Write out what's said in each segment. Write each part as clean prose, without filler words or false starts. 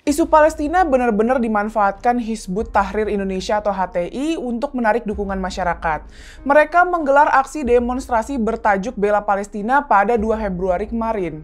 Isu Palestina benar-benar dimanfaatkan Hizbut Tahrir Indonesia atau HTI untuk menarik dukungan masyarakat. Mereka menggelar aksi demonstrasi bertajuk Bela Palestina pada 2 Februari kemarin.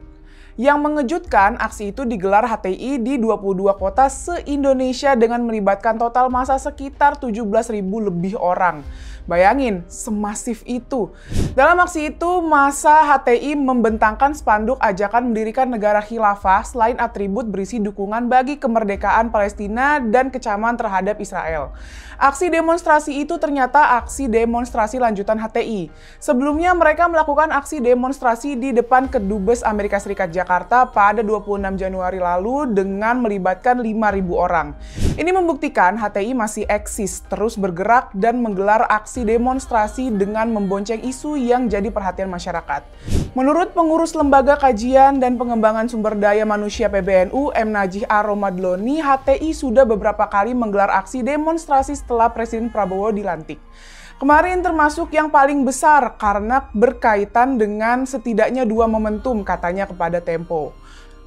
Yang mengejutkan, aksi itu digelar HTI di 22 kota se-Indonesia dengan melibatkan total massa sekitar 17.000 lebih orang. Bayangin, semasif itu. Dalam aksi itu, massa HTI membentangkan spanduk ajakan mendirikan negara khilafah selain atribut berisi dukungan bagi kemerdekaan Palestina dan kecaman terhadap Israel. Aksi demonstrasi itu ternyata aksi demonstrasi lanjutan HTI. Sebelumnya mereka melakukan aksi demonstrasi di depan Kedubes Amerika Serikat Jakarta pada 26 Januari lalu dengan melibatkan 5.000 orang. Ini membuktikan HTI masih eksis, terus bergerak dan menggelar aksi demonstrasi dengan membonceng isu yang jadi perhatian masyarakat. Menurut pengurus Lembaga Kajian dan Pengembangan Sumber Daya Manusia PBNU, M. Najih Ar-Romadloni, HTI sudah beberapa kali menggelar aksi demonstrasi setelah Presiden Prabowo dilantik. Kemarin termasuk yang paling besar karena berkaitan dengan setidaknya 2 momentum, katanya kepada Tempo.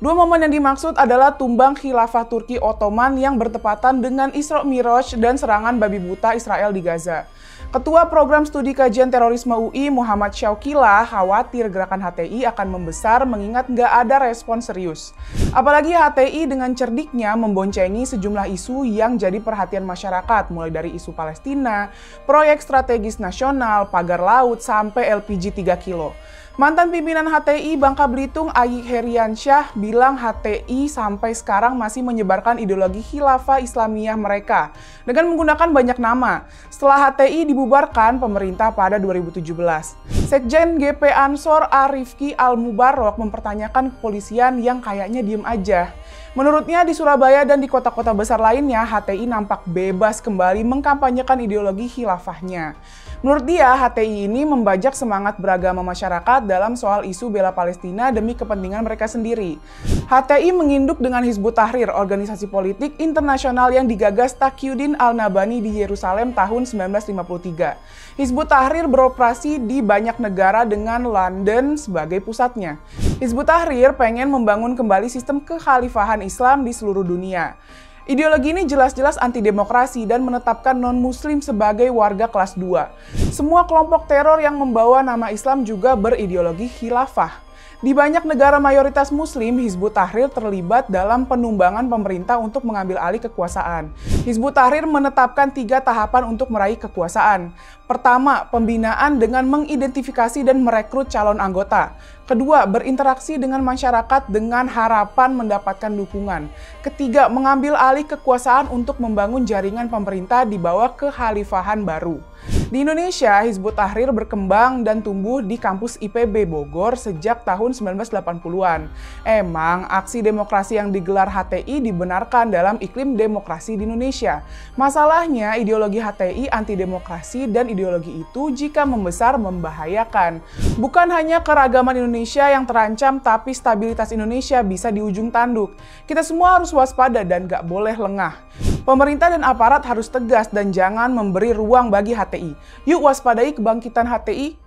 2 momen yang dimaksud adalah tumbang khilafah Turki Ottoman yang bertepatan dengan Isra Miraj dan serangan babi buta Israel di Gaza. Ketua Program Studi Kajian Terorisme UI Muhammad Syauqillah khawatir gerakan HTI akan membesar mengingat nggak ada respon serius. Apalagi HTI dengan cerdiknya memboncengi sejumlah isu yang jadi perhatian masyarakat, mulai dari isu Palestina, proyek strategis nasional, pagar laut, sampai LPG 3 kilo. Mantan pimpinan HTI Bangka Belitung Ayik Heriansyah bilang HTI sampai sekarang masih menyebarkan ideologi khilafah Islamiyah mereka dengan menggunakan banyak nama. Setelah HTI dibubarkan pemerintah pada 2017. Sekjen GP Ansor Arifki Al-Mubarok mempertanyakan kepolisian yang kayaknya diem aja. Menurutnya di Surabaya dan di kota-kota besar lainnya, HTI nampak bebas kembali mengkampanyekan ideologi khilafahnya. Menurut dia, HTI ini membajak semangat beragama masyarakat dalam soal isu bela Palestina demi kepentingan mereka sendiri. HTI menginduk dengan Hizbut Tahrir, organisasi politik internasional yang digagas Taqiyuddin Al-Nabhani di Yerusalem tahun 1953. Hizbut Tahrir beroperasi di banyak negara dengan London sebagai pusatnya. Hizbut Tahrir pengen membangun kembali sistem kekhalifahan Islam di seluruh dunia. Ideologi ini jelas-jelas anti-demokrasi dan menetapkan non-muslim sebagai warga kelas 2. Semua kelompok teror yang membawa nama Islam juga berideologi khilafah. Di banyak negara mayoritas muslim, Hizbut Tahrir terlibat dalam penumbangan pemerintah untuk mengambil alih kekuasaan. Hizbut Tahrir menetapkan 3 tahapan untuk meraih kekuasaan. Pertama, pembinaan dengan mengidentifikasi dan merekrut calon anggota. Kedua, berinteraksi dengan masyarakat dengan harapan mendapatkan dukungan. Ketiga, mengambil alih kekuasaan untuk membangun jaringan pemerintah di bawah kekhalifahan baru. Di Indonesia, Hizbut Tahrir berkembang dan tumbuh di kampus IPB Bogor sejak tahun 1980-an. Emang, aksi demokrasi yang digelar HTI dibenarkan dalam iklim demokrasi di Indonesia. Masalahnya, ideologi HTI anti-demokrasi dan ideologi itu jika membesar membahayakan. Bukan hanya keragaman Indonesia yang terancam, tapi stabilitas Indonesia bisa di ujung tanduk. Kita semua harus waspada dan gak boleh lengah. Pemerintah dan aparat harus tegas dan jangan memberi ruang bagi HTI. Yuk waspadai kebangkitan HTI.